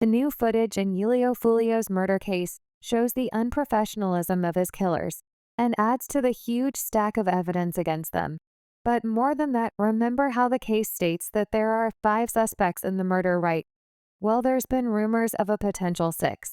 The new footage in Julio Foolio's murder case shows the unprofessionalism of his killers and adds to the huge stack of evidence against them. But more than that, remember how the case states that there are 5 suspects in the murder, right? Well, there's been rumors of a potential 6th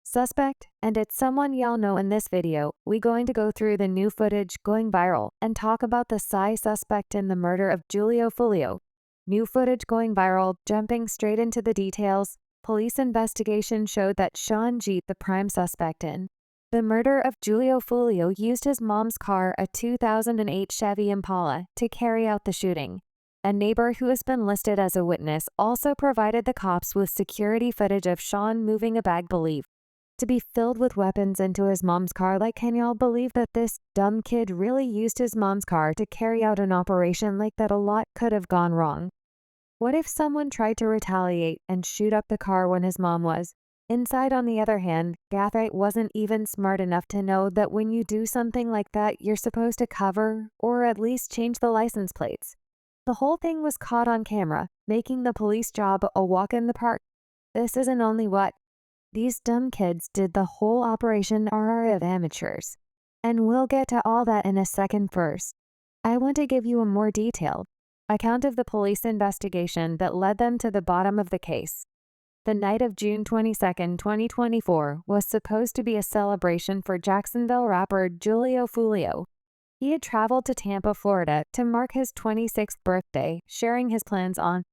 suspect, and it's someone y'all know. In this video, we're going to go through the new footage going viral and talk about the suspect in the murder of Julio Foolio. New footage going viral. Jumping straight into the details, police investigation showed that Sean Jeet, the prime suspect in the murder of Julio Foolio, used his mom's car, a 2008 Chevy Impala, to carry out the shooting. A neighbor who has been listed as a witness also provided the cops with security footage of Sean moving a bag believed to be filled with weapons into his mom's car. Like, can y'all believe that this dumb kid really used his mom's car to carry out an operation like that? A lot could have gone wrong. What if someone tried to retaliate and shoot up the car when his mom was inside? On the other hand, Gathright wasn't even smart enough to know that when you do something like that, you're supposed to cover or at least change the license plates. The whole thing was caught on camera, making the police job a walk in the park. This isn't only what these dumb kids did, the whole operation are of amateurs. And we'll get to all that in a second. First, I want to give you a more detailed account of the police investigation that led them to the bottom of the case. The night of June 22, 2024 was supposed to be a celebration for Jacksonville rapper Julio Foolio. He had traveled to Tampa, Florida to mark his 26th birthday, sharing his plans on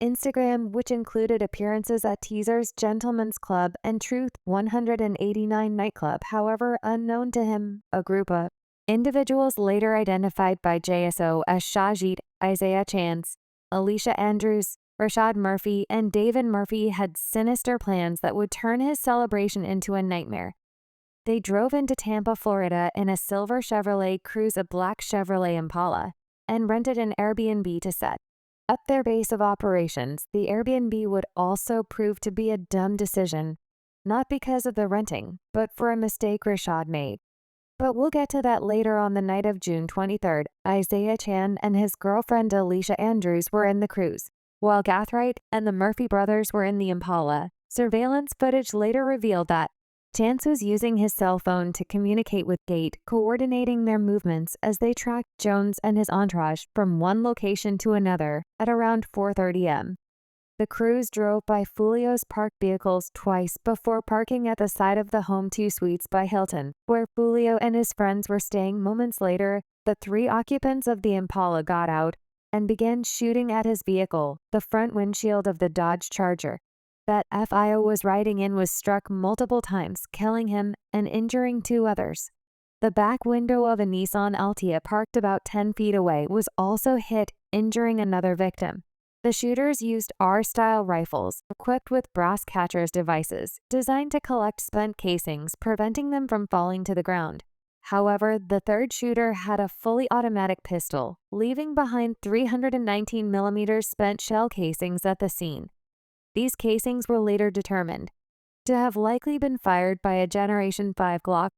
Instagram, which included appearances at Teaser's Gentleman's Club and Truth 189 nightclub. However, unknown to him, a group of individuals later identified by JSO as Shajit, Isaiah Chance, Alicia Andrews, Rashad Murphy, and David Murphy had sinister plans that would turn his celebration into a nightmare. They drove into Tampa, Florida in a silver Chevrolet Cruze, a black Chevrolet Impala, and rented an Airbnb to set up their base of operations. The Airbnb would also prove to be a dumb decision, not because of the renting, but for a mistake Rashad made. But we'll get to that later. On the night of June 23rd, Isaiah Chan and his girlfriend Alicia Andrews were in the Cruze, while Gathright and the Murphy brothers were in the Impala. Surveillance footage later revealed that Chance was using his cell phone to communicate with Gate, coordinating their movements as they tracked Jones and his entourage from one location to another at around 4:30 am. The Cruze drove by Foolio's parked vehicles twice before parking at the side of the Home 2 Suites by Hilton, where Foolio and his friends were staying. Moments later, the 3 occupants of the Impala got out and began shooting at his vehicle. The front windshield of the Dodge Charger that Foolio was riding in was struck multiple times, killing him and injuring 2 others. The back window of a Nissan Altima parked about 10 feet away was also hit, injuring another victim. The shooters used R-style rifles equipped with brass catcher's devices designed to collect spent casings, preventing them from falling to the ground. However, the third shooter had a fully automatic pistol, leaving behind 319mm spent shell casings at the scene. These casings were later determined to have likely been fired by a Generation 5 Glock.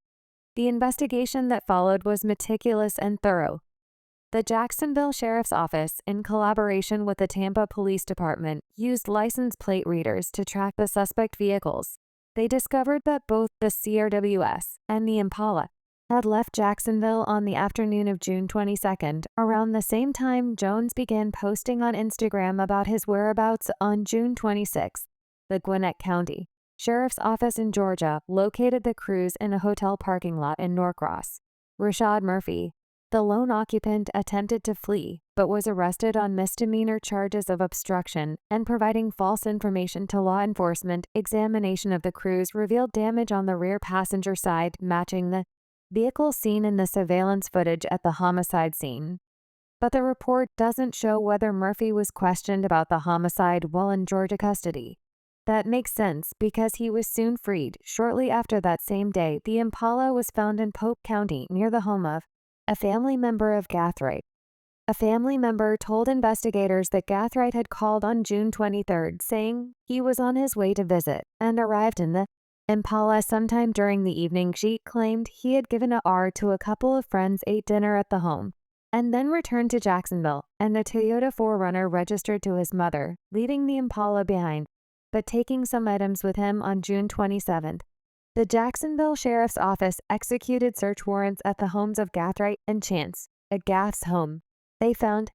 The investigation that followed was meticulous and thorough. The Jacksonville Sheriff's Office, in collaboration with the Tampa Police Department, used license plate readers to track the suspect vehicles. They discovered that both the CRWS and the Impala had left Jacksonville on the afternoon of June 22nd. Around the same time, Jones began posting on Instagram about his whereabouts. On June 26th, the Gwinnett County Sheriff's Office in Georgia located the Cruze in a hotel parking lot in Norcross. Rashad Murphy, the lone occupant, attempted to flee, but was arrested on misdemeanor charges of obstruction and providing false information to law enforcement. Examination of the Cruze revealed damage on the rear passenger side, matching the vehicle seen in the surveillance footage at the homicide scene. But the report doesn't show whether Murphy was questioned about the homicide while in Georgia custody. That makes sense because he was soon freed. Shortly after that same day, the Impala was found in Pope County near the home of a family member of Gathright. A family member told investigators that Gathright had called on June 23rd saying he was on his way to visit and arrived in the Impala sometime during the evening. She claimed he had given a R to a couple of friends, ate dinner at the home, and then returned to Jacksonville, and a Toyota 4Runner registered to his mother, leaving the Impala behind. but taking some items with him on June 27th. The Jacksonville Sheriff's Office executed search warrants at the homes of Gathright and Chance. At Gath's home, they found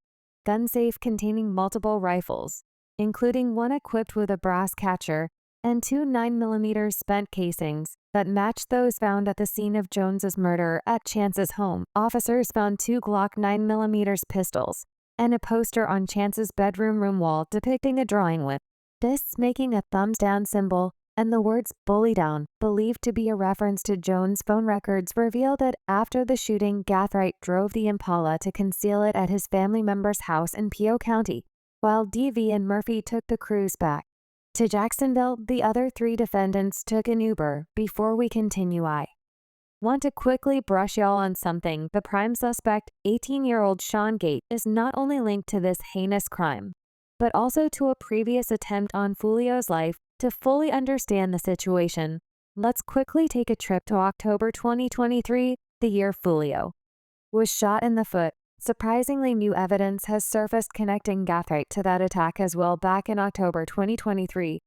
gun safe containing multiple rifles, including one equipped with a brass catcher, and two 9mm spent casings that matched those found at the scene of Jones's murder. At Chance's home, officers found two Glock 9mm pistols and a poster on Chance's bedroom room wall depicting a drawing with fists making a thumbs down symbol and the words "bully down," believed to be a reference to Jones' phone records, reveal that after the shooting, Gathright drove the Impala to conceal it at his family member's house in Pio County, while DV and Murphy took the cruise back to Jacksonville. The other three defendants took an Uber. Before we continue, I want to quickly brush y'all on something. The prime suspect, 18-year-old Sean Gate, is not only linked to this heinous crime, but also to a previous attempt on Foolio's life. To fully understand the situation, let's quickly take a trip to October 2023, the year Foolio was shot in the foot. Surprisingly, new evidence has surfaced connecting Gathright to that attack as well. Back in October 2023,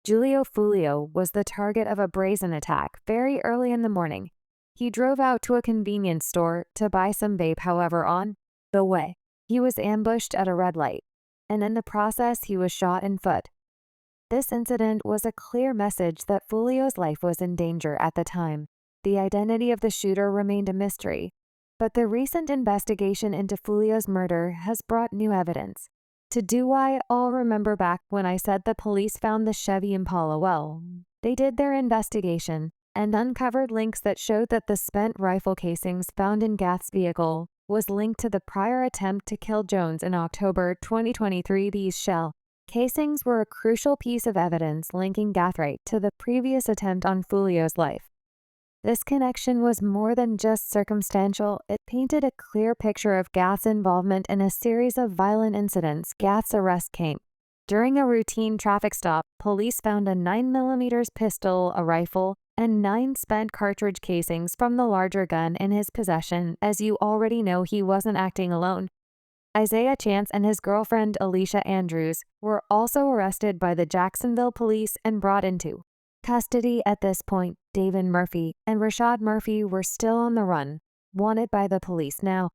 Julio Foolio was the target of a brazen attack very early in the morning. He drove out to a convenience store to buy some vape. However, on the way, he was ambushed at a red light, and in the process, he was shot in foot. This incident was a clear message that Foolio's life was in danger at the time. The identity of the shooter remained a mystery, but the recent investigation into Foolio's murder has brought new evidence. To do I all remember back when I said the police found the Chevy Impala? Well, they did their investigation and uncovered links that showed that the spent rifle casings found in Gath's vehicle was linked to the prior attempt to kill Jones in October 2023. These shell casings were a crucial piece of evidence linking Gathright to the previous attempt on Foolio's life. This connection was more than just circumstantial. It painted a clear picture of Gath's involvement in a series of violent incidents. Gath's arrest came during a routine traffic stop. Police found a 9mm pistol, a rifle, and 9 spent cartridge casings from the larger gun in his possession. As you already know, he wasn't acting alone. Isaiah Chance and his girlfriend Alicia Andrews were also arrested by the Jacksonville police and brought into custody. At this point, David Murphy and Rashad Murphy were still on the run, wanted by the police. Now,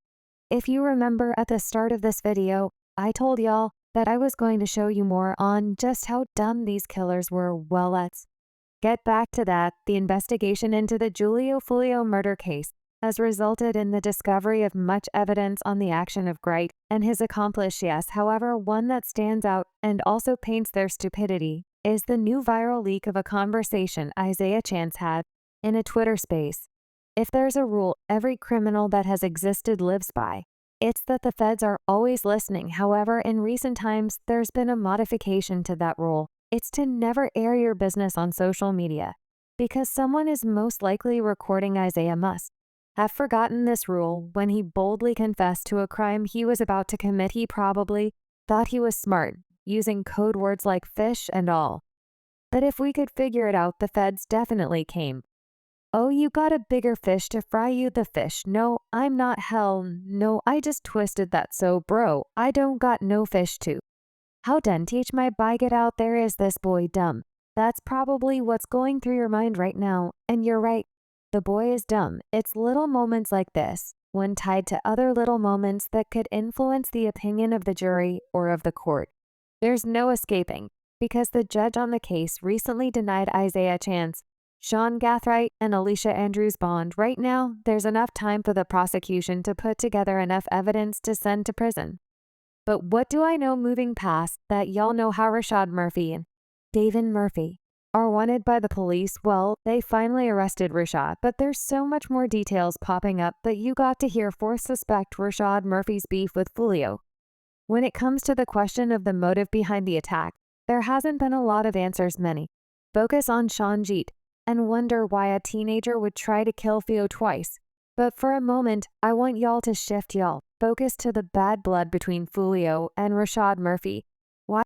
if you remember at the start of this video, I told y'all that I was going to show you more on just how dumb these killers were. Well, let's get back to that. The investigation into the Julio Foolio murder case has resulted in the discovery of much evidence on the action of Gathright and his accomplice. Yes, however, one that stands out and also paints their stupidity is the new viral leak of a conversation Isaiah Chance had in a Twitter space. If there's a rule every criminal that has existed lives by, it's that the feds are always listening. However, in recent times, there's been a modification to that rule. It's to never air your business on social media, because someone is most likely recording. Isaiah must have forgotten this rule when he boldly confessed to a crime he was about to commit. He probably thought he was smart, using code words like fish and all. But if we could figure it out, the feds definitely came. Oh, you got a bigger fish to fry, you the fish. No, I'm not. Hell no, I just twisted that, so bro, I don't got no fish to. How done teach my by get out there? Is this boy dumb? That's probably what's going through your mind right now, and you're right. The boy is dumb. It's little moments like this, when tied to other little moments that could influence the opinion of the jury or of the court. There's no escaping, because the judge on the case recently denied Isaiah Chance, Sean Gathright, and Alicia Andrews bond. Right now, there's enough time for the prosecution to put together enough evidence to send to prison. But what do I know moving past that? Y'all know how Rashad Murphy and David Murphy are wanted by the police. Well, they finally arrested Rashad, but there's so much more details popping up that you got to hear. Fourth suspect, Rashad Murphy's beef with Foolio. When it comes to the question of the motive behind the attack, there hasn't been a lot of answers. Many focus on Sean Jeet and wonder why a teenager would try to kill Theo twice. But for a moment, I want y'all to shift y'all focus to the bad blood between Foolio and Rashad Murphy.